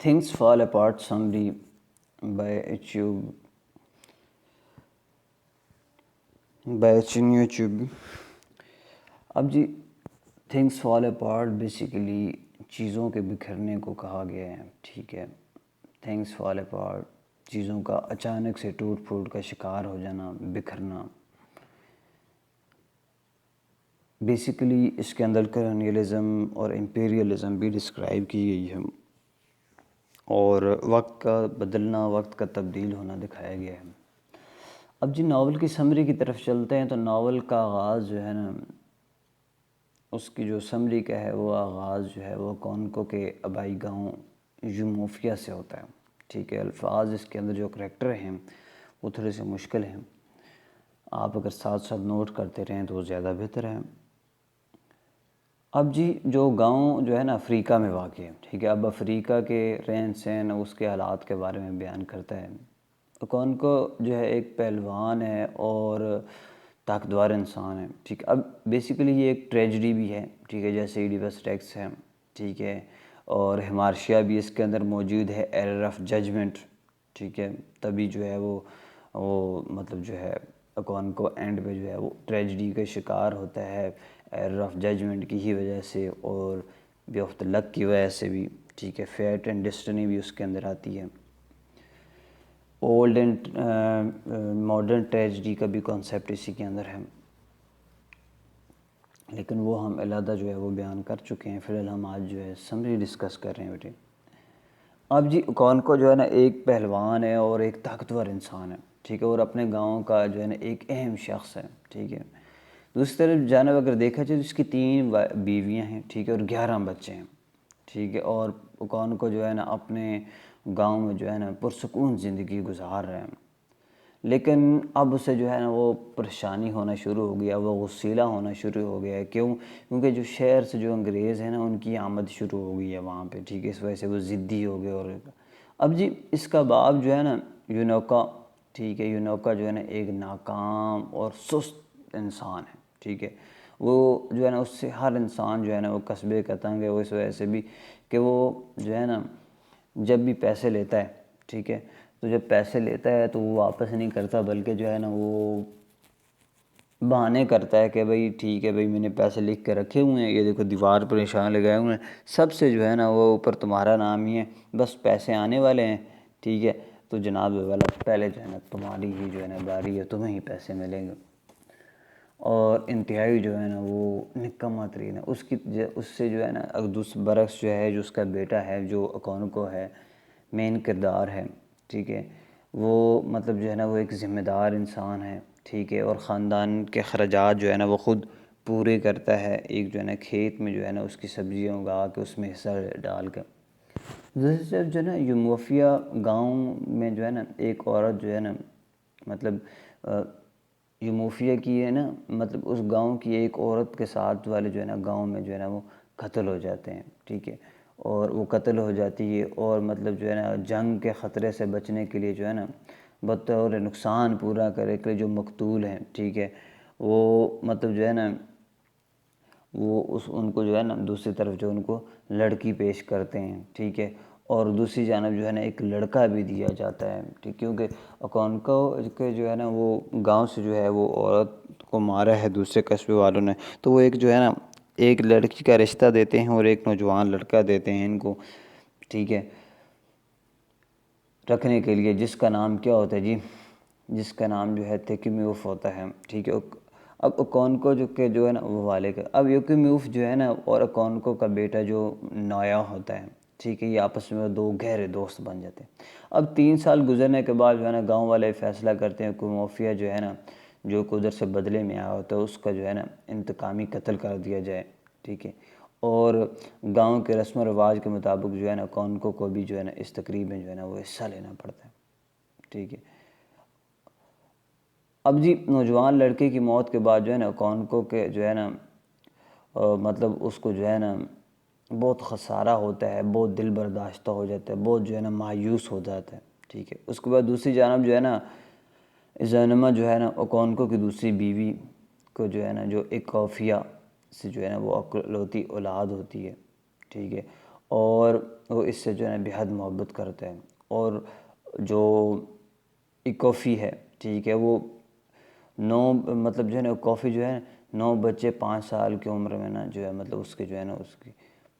Things Fall Apart Summary by YouTube. اب جی things fall apart basically چیزوں کے بکھرنے کو کہا گیا ہے. ٹھیک ہے، تھنگس فال اپارٹ چیزوں کا اچانک سے ٹوٹ پھوٹ کا شکار ہو جانا، بکھرنا. بیسیکلی اس کے اندر کلونیلزم اور امپیریلزم بھی ڈسکرائب کی گئی ہے، اور وقت کا بدلنا، وقت کا تبدیل ہونا دکھایا گیا ہے. اب جی ناول کی سمری کی طرف چلتے ہیں تو ناول کا آغاز جو ہے نا، اس کی جو سمری کا ہے وہ آغاز جو ہے وہ کونکو کے آبائی گاؤں یوموفیا سے ہوتا ہے. ٹھیک ہے، الفاظ اس کے اندر جو کریکٹر ہیں وہ تھوڑے سے مشکل ہیں، آپ اگر ساتھ ساتھ نوٹ کرتے رہیں تو وہ زیادہ بہتر ہے. اب جی جو گاؤں جو ہے نا افریقہ میں واقع ہے. ٹھیک ہے، اب افریقہ کے رہن سہن، اس کے حالات کے بارے میں بیان کرتا ہے. کونکو جو ہے ایک پہلوان ہے اور طاقتور انسان ہے. ٹھیک ہے، اب بیسیکلی یہ ایک ٹریجڈی بھی ہے. ٹھیک ہے، جیسے ایڈیپس ریکس ہے. ٹھیک ہے، اور ہمارشیا بھی اس کے اندر موجود ہے، ایرر آف ججمنٹ. ٹھیک ہے، تبھی جو ہے وہ مطلب جو ہے کونکو اینڈ پہ جو ہے وہ ٹریجڈی کا شکار ہوتا ہے، ایرر آف ججمنٹ کی ہی وجہ سے اور بے آف دا لک کی وجہ سے بھی. ٹھیک ہے، فیٹ اینڈ ڈسٹنی بھی اس کے اندر آتی ہے. اولڈ اینڈ ماڈرن ٹریجڈی کا بھی کانسیپٹ اسی کے اندر ہے، لیکن وہ ہم علیحدہ جو ہے وہ بیان کر چکے ہیں. فی الحال ہم آج جو ہے سمری ڈسکس کر رہے ہیں بیٹے. اب جی کونکو جو ہے نا ایک پہلوان ہے اور ایک طاقتور انسان ہے. ٹھیک ہے، اور اپنے گاؤں کا جو ہے نا ایک اہم شخص ہے. ٹھیک ہے، دوسری طرف جانب اگر دیکھا جائے تو اس کی 3 بیویاں ہیں. ٹھیک ہے، اور 11 بچے ہیں. ٹھیک ہے، اور کونکو جو ہے نا اپنے گاؤں میں جو ہے نا پرسکون زندگی گزار رہے ہیں. لیکن اب اسے جو ہے نا وہ پریشانی ہونا شروع ہو گیا، وہ غصیلا ہونا شروع ہو گیا ہے. کیونکہ جو شہر سے جو انگریز ہیں نا ان کی آمد شروع ہو گئی ہے وہاں پہ. ٹھیک ہے، اس وجہ سے وہ ضدی ہو گئے. اور اب جی اس کا باپ جو ہے نا یونوکا، ٹھیک ہے، یونوکا جو ہے نا ایک ناکام اور سست انسان ہے. ٹھیک ہے، وہ جو ہے نا اس سے ہر انسان جو ہے نا وہ قصبے کا تنگ ہے. وہ اس وجہ سے بھی کہ وہ جو ہے نا جب بھی پیسے لیتا ہے، ٹھیک ہے، تو جب پیسے لیتا ہے تو وہ واپس نہیں کرتا، بلکہ جو ہے نا وہ بہانے کرتا ہے کہ بھئی ٹھیک ہے بھئی میں نے پیسے لکھ کے رکھے ہوئے ہیں، یہ دیکھو دیوار پر نشان لگائے ہوئے ہیں، سب سے جو ہے نا وہ اوپر تمہارا نام ہی ہے، بس پیسے آنے والے ہیں. ٹھیک ہے، تو جناب والا پہلے جو ہے نا تمہاری ہی جو ہے نا باری ہے، تمہیں ہی پیسے ملیں گے. اور انتہائی جو ہے نا وہ نکما ترین ہے. اس سے جو ہے نا برعکس جو ہے جو اس کا بیٹا ہے جو کونکو ہے، مین کردار ہے. ٹھیک ہے، وہ مطلب جو ہے نا وہ ایک ذمہ دار انسان ہے. ٹھیک ہے، اور خاندان کے اخراجات جو ہے نا وہ خود پورے کرتا ہے. ایک جو ہے نا کھیت میں جو ہے نا اس کی سبزیاں اگا کے اس میں حصہ ڈال کے. دوسری طرف جو ہے نا یوموفیا گاؤں میں جو ہے نا ایک عورت جو ہے نا مطلب یوموفیا کی ہے نا مطلب اس گاؤں کی ایک عورت کے ساتھ والے جو ہے نا گاؤں میں جو ہے نا وہ قتل ہو جاتے ہیں. ٹھیک ہے، اور وہ قتل ہو جاتی ہے، اور مطلب جو ہے نا جنگ کے خطرے سے بچنے کے لیے جو ہے نا بطور نقصان پورا کرے کے جو مقتول ہیں، ٹھیک ہے، وہ مطلب جو ہے نا وہ ان کو جو ہے نا دوسری طرف جو ان کو لڑکی پیش کرتے ہیں. ٹھیک ہے، اور دوسری جانب جو ہے نا ایک لڑکا بھی دیا جاتا ہے. ٹھیک، کیونکہ کونکو کے جو ہے نا وہ گاؤں سے جو ہے وہ عورت کو مارا ہے دوسرے قصبے والوں نے، تو وہ ایک جو ہے نا ایک لڑکی کا رشتہ دیتے ہیں اور ایک نوجوان لڑکا دیتے ہیں ان کو. ٹھیک ہے، رکھنے کے لیے، جس کا نام کیا ہوتا ہے جی، جس کا نام جو ہے تیکمیوف ہوتا ہے. ٹھیک ہے، اب کونکو جو ہے نا وہ والے کا، اب یوکیمیوف جو ہے نا اور کونکو کا بیٹا جو نویا ہوتا ہے. ٹھیک ہے، یہ آپس میں 2 گہرے دوست بن جاتے ہیں. اب 3 سال گزرنے کے بعد جو ہے نا گاؤں والے فیصلہ کرتے ہیں کہ موفیا جو ہے نا جو قدرت سے بدلے میں آیا ہوتا ہے اس کا جو ہے نا انتقامی قتل کر دیا جائے. ٹھیک ہے، اور گاؤں کے رسم و رواج کے مطابق جو ہے نا کونکو کو بھی جو ہے نا اس تقریب میں جو ہے نا وہ حصہ لینا پڑتا ہے. ٹھیک ہے، اب جی نوجوان لڑکے کی موت کے بعد جو ہے نا کونکو کے جو ہے نا مطلب اس کو جو ہے نا بہت خسارہ ہوتا ہے، بہت دل برداشتہ ہو جاتا ہے، بہت جو ہے نا مایوس ہو جاتا ہے. ٹھیک ہے، اس کے بعد دوسری جانب جو ہے نا زینما جو ہے نا کونکو کی دوسری بیوی کو جو ہے نا جو ایک کوفیا سے جو ہے نا وہ اکلوتی اولاد ہوتی ہے. ٹھیک ہے، اور وہ اس سے جو ہے نا بےحد محبت کرتے ہیں. اور جو ایکوفی ہے ٹھیک ہے، وہ مطلب جو ہے نا کافی جو ہے 9 بچے 5 سال کی عمر میں نا جو ہے مطلب اس کے جو ہے نا اس کی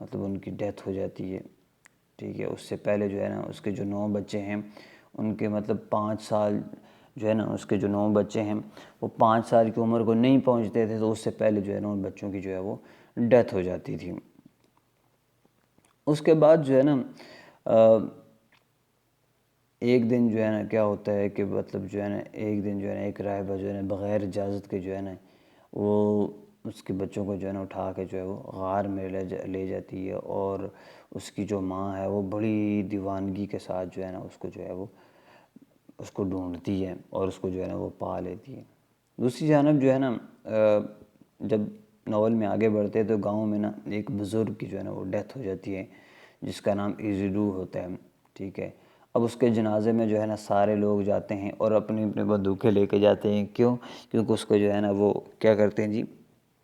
مطلب ان کی ڈیتھ ہو جاتی ہے ٹھیک ہے. اس سے پہلے جو ہے نا اس کے جو 9 بچے ہیں ان کے مطلب 5 سال جو ہے نا اس کے جو 9 بچے ہیں وہ 5 سال کی عمر کو نہیں پہنچتے تھے، تو اس سے پہلے جو ہے نا ان بچوں کی جو ہے وہ ڈیتھ ہو جاتی تھی. اس کے بعد جو ہے نا ایک دن جو ہے نا کیا ہوتا ہے کہ مطلب جو ہے نا ایک دن جو ہے نا ایک راہبہ جو ہے نا بغیر اجازت کے جو ہے نا وہ اس کے بچوں کو جو ہے نا اٹھا کے جو ہے وہ غار میں لے جاتی ہے، اور اس کی جو ماں ہے وہ بڑی دیوانگی کے ساتھ جو ہے نا اس کو جو ہے وہ اس کو ڈھونڈتی ہے اور اس کو جو ہے نا وہ پا لیتی ہے. دوسری جانب جو ہے نا جب ناول میں آگے بڑھتے تو گاؤں میں نا ایک بزرگ کی جو ہے نا وہ ڈیتھ ہو جاتی ہے جس کا نام ایزیڈو ہوتا ہے ٹھیک ہے. اب اس کے جنازے میں جو ہے نا سارے لوگ جاتے ہیں اور اپنی اپنی بندوقیں لے کے جاتے ہیں. کیونکہ اس کو جو ہے نا وہ کیا کرتے ہیں جی،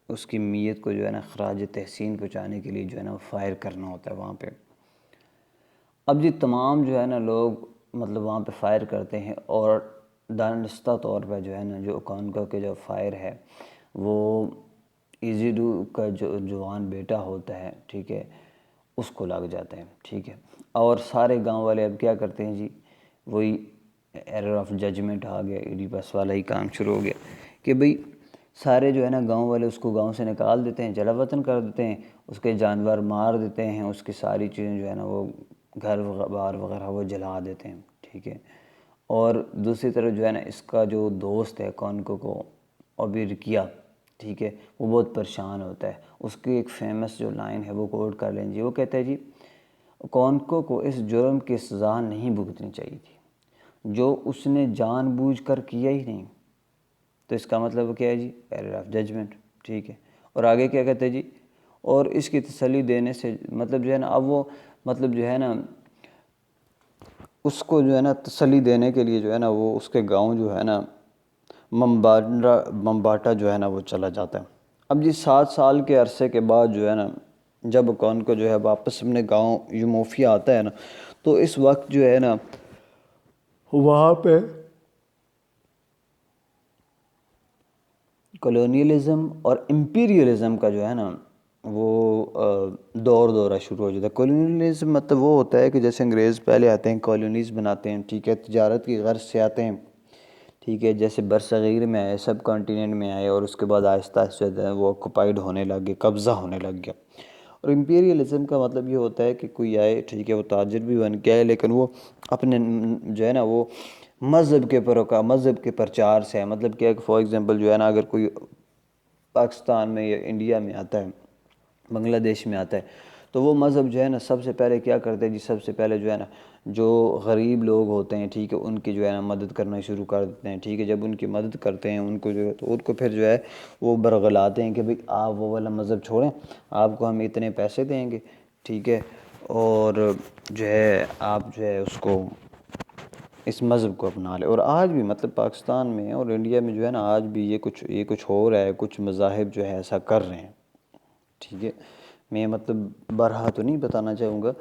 اس کی میت کو جو ہے نا خراج تحسین پہنچانے کے لیے جو ہے نا فائر کرنا ہوتا ہے وہاں پہ. اب جی تمام جو ہے نا لوگ مطلب وہاں پہ فائر کرتے ہیں، اور دانستہ طور پہ جو ہے نا جو اوکونکو کے جو فائر ہے وہ ایزیڈو کا جو جوان بیٹا ہوتا ہے ٹھیک ہے اس کو لگ جاتے ہیں ٹھیک ہے. اور سارے گاؤں والے اب کیا کرتے ہیں جی، وہی ایرر آف ججمنٹ آ گیا، ایڈیپس والا ہی کام شروع ہو گیا کہ بھئی سارے جو ہے نا گاؤں والے اس کو گاؤں سے نکال دیتے ہیں، جلا وطن کر دیتے ہیں، اس کے جانور مار دیتے ہیں، اس کی ساری چیزیں جو ہے نا وہ گھر بار وغیرہ وہ جلا دیتے ہیں ٹھیک ہے. اور دوسری طرف جو ہے نا اس کا جو دوست ہے کونکو کو اوبیرکیا ٹھیک ہے، وہ بہت پریشان ہوتا ہے. اس کی ایک فیمس جو لائن ہے وہ کوٹ کر لیں جی، وہ کہتا ہے جی کونکو کو اس جرم کی سزا نہیں بھگتنی چاہیے تھی جو اس نے جان بوجھ کر کیا ہی نہیں. تو اس کا مطلب کیا ہے جی، ایرر آف ججمنٹ ٹھیک ہے. اور آگے کیا کہتے ہیں جی، اور اس کی تسلی دینے سے مطلب جو ہے نا اب وہ مطلب جو ہے نا اس کو جو ہے نا تسلی دینے کے لیے جو ہے نا وہ اس کے گاؤں جو ہے نا ممباٹا جو ہے نا وہ چلا جاتا ہے. اب جی 7 سال کے عرصے کے بعد جو ہے نا جب کونکو جو ہے واپس اپنے گاؤں یوموفیا آتا ہے نا، تو اس وقت جو ہے نا وہاں پہ کولونیلزم اور امپیریلزم کا جو ہے نا وہ دورہ شروع ہو جاتا ہے. کولونیلزم مطلب وہ ہوتا ہے کہ جیسے انگریز پہلے آتے ہیں کالونیز بناتے ہیں ٹھیک ہے، تجارت کی غرض سے آتے ہیں ٹھیک ہے، جیسے برصغیر میں آئے، سب کانٹیننٹ میں آئے، اور اس کے بعد آہستہ آہستہ وہ آکوپائڈ ہونے لگ گئے، قبضہ ہونے لگ گیا. اور امپیریلزم کا مطلب یہ ہوتا ہے کہ کوئی آئے ٹھیک ہے، وہ تاجر بھی بن کے آئے لیکن وہ اپنے جو ہے نا وہ مذہب کے پرچار سے ہے. مطلب کہ فار ایگزامپل جو ہے نا اگر کوئی پاکستان میں یا انڈیا میں آتا ہے، بنگلہ دیش میں آتا ہے، تو وہ مذہب جو ہے نا سب سے پہلے کیا کرتے ہیں جی، سب سے پہلے جو ہے نا جو غریب لوگ ہوتے ہیں ٹھیک ہے ان کی جو ہے نا مدد کرنا شروع کر دیتے ہیں ٹھیک ہے. جب ان کی مدد کرتے ہیں ان کو جو ہے تو ان کو پھر جو ہے وہ برگلاتے ہیں کہ بھئی آپ وہ والا مذہب چھوڑیں، آپ کو ہم اتنے پیسے دیں گے ٹھیک ہے، اور جو ہے آپ جو ہے اس کو اس مذہب کو اپنا لے. اور آج بھی مطلب پاکستان میں اور انڈیا میں جو ہے نا آج بھی یہ کچھ ہو رہا ہے، کچھ مذاہب جو ہے ایسا کر رہے ہیں ٹھیک ہے. میں مطلب بارہا تو نہیں بتانا چاہوں گا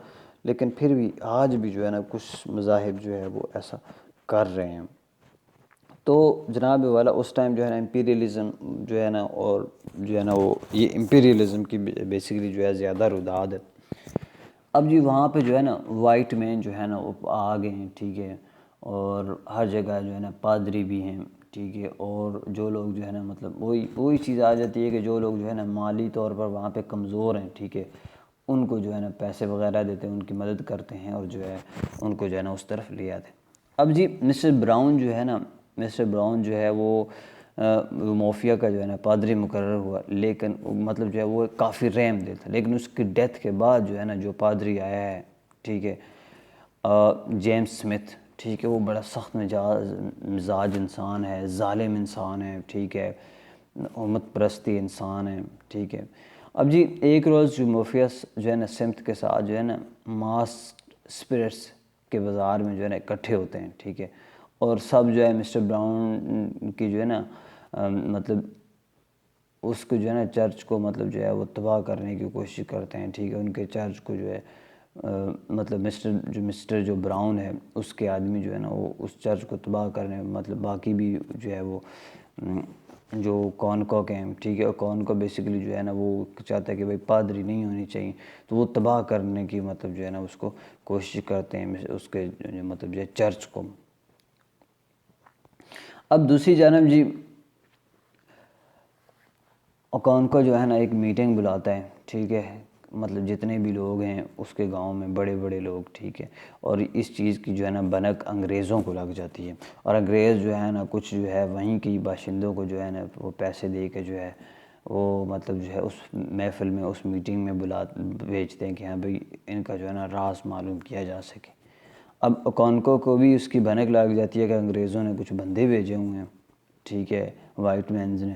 لیکن پھر بھی آج بھی جو ہے نا کچھ مذاہب جو ہے وہ ایسا کر رہے ہیں. تو جناب والا اس ٹائم جو ہے نا امپیریلزم جو ہے نا اور جو ہے نا وہ یہ امپیریلزم کی بیسیکلی جو ہے زیادہ رداد ہے. اب جی وہاں پہ جو ہے نا وائٹ مین جو ہے نا وہ آ گئے ہیں ٹھیک ہے، اور ہر جگہ جو ہے نا پادری بھی ہیں ٹھیک ہے. اور جو لوگ جو ہے نا مطلب وہی چیز آ جاتی ہے کہ جو لوگ جو ہے نا مالی طور پر وہاں پہ کمزور ہیں ٹھیک ہے، ان کو جو ہے نا پیسے وغیرہ دیتے ہیں، ان کی مدد کرتے ہیں اور جو ہے ان کو جو ہے نا اس طرف لے آتے ہیں. اب جی مسٹر براؤن جو ہے وہ موفیا کا جو ہے نا پادری مقرر ہوا، لیکن مطلب جو ہے وہ کافی رحم دل تھا. لیکن اس کی ڈیتھ کے بعد جو ہے نا جو پادری آیا ہے ٹھیک ہے، جیمز سمتھ ٹھیک ہے، وہ بڑا سخت مزاج انسان ہے، ظالم انسان ہے ٹھیک ہے، امت پرستی انسان ہے ٹھیک ہے. اب جی ایک روز جو موفیس جو ہے نا سمتھ کے ساتھ جو ہے نا ماس اسپرٹس کے بازار میں جو ہے نا اکٹھے ہوتے ہیں ٹھیک ہے، اور سب جو ہے مسٹر براؤن کی جو ہے نا مطلب اس کو جو ہے نا چرچ کو مطلب جو ہے وہ تباہ کرنے کی کوشش کرتے ہیں ٹھیک ہے، ان کے چرچ کو جو ہے مطلب مسٹر جو براؤن ہے اس کے آدمی جو ہے نا وہ اس چرچ کو تباہ کرنے، مطلب باقی بھی جو ہے وہ جو کونکوک ہیں، ٹھیک ہے، کونکو بیسیکلی جو ہے نا وہ چاہتا ہے کہ بھائی پادری نہیں ہونی چاہیے، تو وہ تباہ کرنے کی مطلب جو ہے نا اس کو کوشش کرتے ہیں اس کے مطلب جو ہے چرچ کو۔ اب دوسری جانب جی اوکونکو جو ہے نا ایک میٹنگ بلاتا ہے، ٹھیک ہے، مطلب جتنے بھی لوگ ہیں اس کے گاؤں میں، بڑے بڑے لوگ، ٹھیک ہے، اور اس چیز کی جو ہے نا بنک انگریزوں کو لگ جاتی ہے، اور انگریز جو ہے نا کچھ جو ہے وہیں کی باشندوں کو جو ہے نا وہ پیسے دے کے جو ہے وہ مطلب جو ہے اس محفل میں، اس میٹنگ میں بھیجتے ہیں کہ ہاں بھئی ان کا جو ہے نا راز معلوم کیا جا سکے۔ اب اوکونکو کو بھی اس کی بھنک لگ جاتی ہے کہ انگریزوں نے کچھ بندے بھیجے ہوئے ہیں، ٹھیک ہے، وائٹ مینز نے،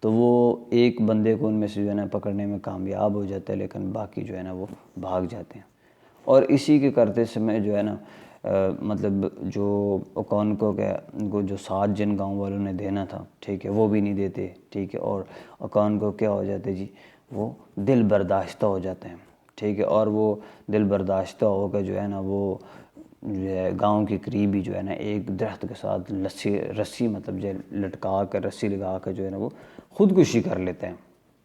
تو وہ ایک بندے کو ان میں سے جو ہے نا پکڑنے میں کامیاب ہو جاتا ہے، لیکن باقی جو ہے نا وہ بھاگ جاتے ہیں، اور اسی کے کرتے سمے جو ہے نا مطلب جو اوکونکو کو جو ساتھ جن گاؤں والوں نے دینا تھا، ٹھیک ہے، وہ بھی نہیں دیتے، ٹھیک ہے، اور اوکونکو کیا ہو جاتے جی، وہ دل برداشتہ ہو جاتے ہیں، ٹھیک ہے، اور وہ دل برداشتہ ہو کے جو ہے نا وہ جو ہے گاؤں کے قریب ہی جو ہے نا ایک درخت کے ساتھ رسی مطلب جو لٹکا کر، رسی لگا کر جو ہے نا وہ خودکشی کر لیتے ہیں،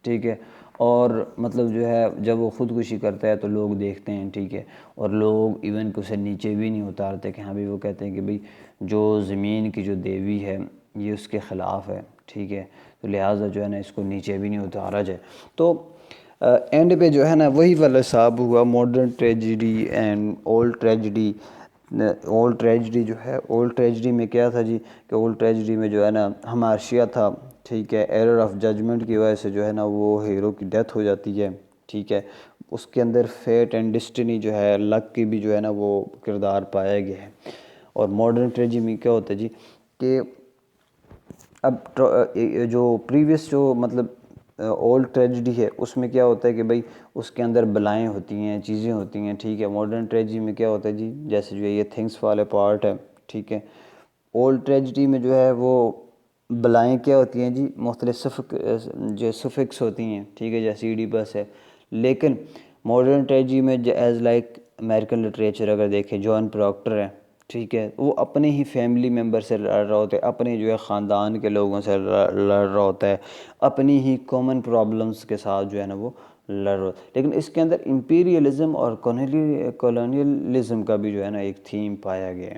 ٹھیک ہے، اور مطلب جو ہے جب وہ خودکشی کرتا ہے تو لوگ دیکھتے ہیں، ٹھیک ہے، اور لوگ ایون کہ اسے نیچے بھی نہیں اتارتے کہ ہاں بھی، وہ کہتے ہیں کہ بھئی جو زمین کی جو دیوی ہے یہ اس کے خلاف ہے، ٹھیک ہے، تو لہٰذا جو ہے نا اس کو نیچے بھی نہیں اتارا جائے۔ تو اینڈ پہ جو ہے نا وہی والا حساب ہوا، modern tragedy and old tragedy. Old tragedy جو ہے، اولڈ ٹریجڈی میں کیا تھا جی کہ اولڈ ٹریجڈی میں جو ہے نا ہمارشیا تھا، ٹھیک ہے، ایرر آف ججمنٹ کی وجہ سے جو ہے نا وہ ہیرو کی ڈیتھ ہو جاتی ہے، ٹھیک ہے، اس کے اندر فیٹ اینڈ ڈسٹنی جو ہے، لک کی بھی جو ہے نا وہ کردار پایا گیا ہے۔ اور ماڈرن ٹریجڈی میں کیا ہوتا ہے جی کہ اب جو پریویس جو مطلب اولڈ ٹریجڈی ہے اس میں کیا ہوتا ہے کہ بھئی اس کے اندر بلائیں ہوتی ہیں، چیزیں ہوتی ہیں، ٹھیک ہے، ماڈرن ٹریجڈی میں کیا ہوتا ہے جی جیسے جو یہ تھنگس فال اپارٹ ہے، ٹھیک ہے، اولڈ ٹریجڈی میں جو ہے وہ بلائیں کیا ہوتی ہیں جی مختلف جو سفکس ہوتی ہیں، ٹھیک ہے، جیسے ایڈیپس ہے، لیکن ماڈرن ٹریجڈی میں ایز لائک امریکن لٹریچر اگر دیکھیں، جان پراکٹر ہے، ٹھیک ہے، وہ اپنے ہی فیملی ممبر سے لڑ رہا ہوتا ہے، اپنے جو ہے خاندان کے لوگوں سے لڑ رہا ہوتا ہے، اپنی ہی کامن پرابلمس کے ساتھ جو ہے نا وہ لڑ رہا ہوتا ہے، لیکن اس کے اندر امپیریلزم اور کولونیلزم کا بھی جو ہے نا ایک تھیم پایا گیا ہے۔